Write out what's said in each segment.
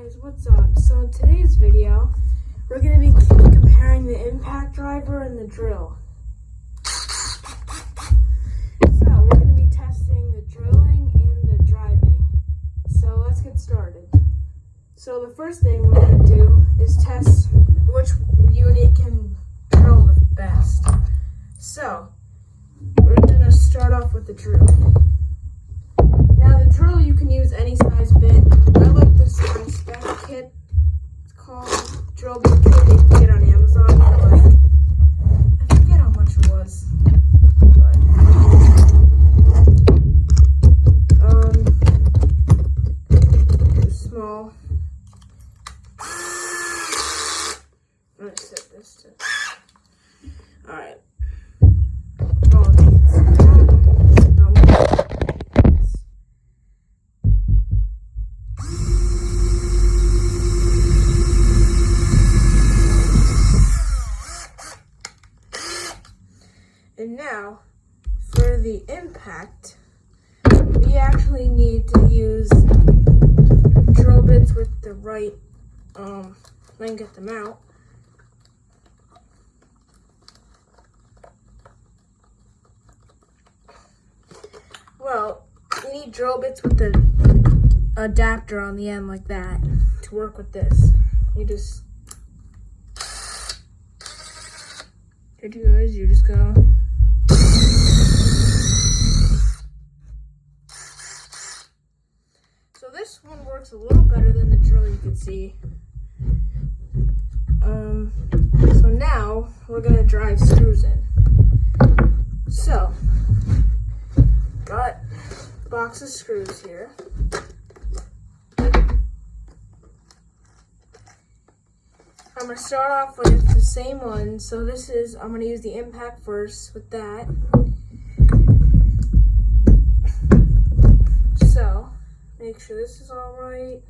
guys, what's up? So in today's video, we're going to be comparing the impact driver and the drill. So we're going to be testing the drilling and the driving. So let's get started. So the first thing we're going to do is test which unit can drill the best. So we're going to start off with the drill. Now the drill, you can use any size bit. I like this spec kit. It's called drill bit kit. You can get on Amazon for like, I forget how much it was, but it's small. I'm gonna set this to. All right. And now, for the impact, we actually need to use drill bits with the right, then get them out. Well, you need drill bits with the adapter on the end like that to work with this. You just, you just go. So this one works a little better than the drill, you can see. So now we're gonna drive screws in. So, got a box of screws here. I'm gonna start off with the same one. So this is, I'm gonna use the impact first with that. So, make sure this is all right.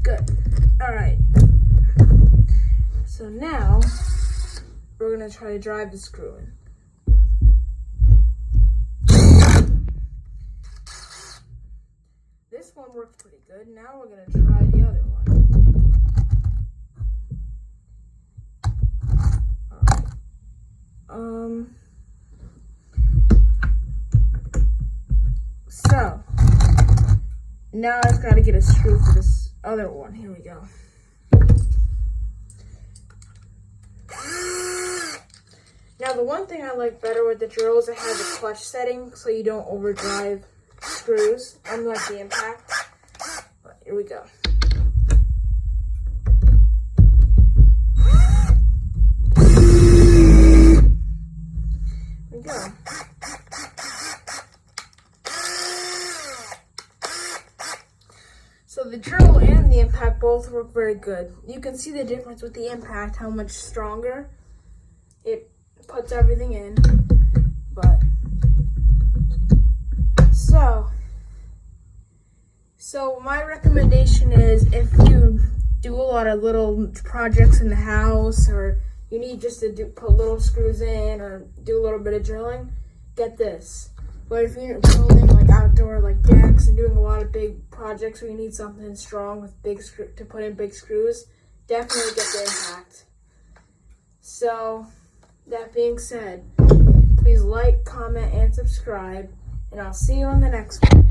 Good. All right. So now we're gonna try to drive the screw in. This one worked pretty good. Now we're gonna try the other one. All right. So now I've got to get a screw for this other one. Here we go. Now the one thing I like better with the drill is it has a clutch setting so you don't overdrive screws, unlike the impact. But here we go. Here we go. So the drill and the impact both work very good. You can see the difference with the impact, how much stronger it puts everything in. But so my recommendation is, if you do a lot of little projects in the house, or you need just to put little screws in or do a little bit of drilling, get this. But if you're building like outdoor like decks and doing a lot of big projects where you need something strong with big to put in big screws, definitely get the impact. So that being said, please like, comment, and subscribe, and I'll see you on the next one.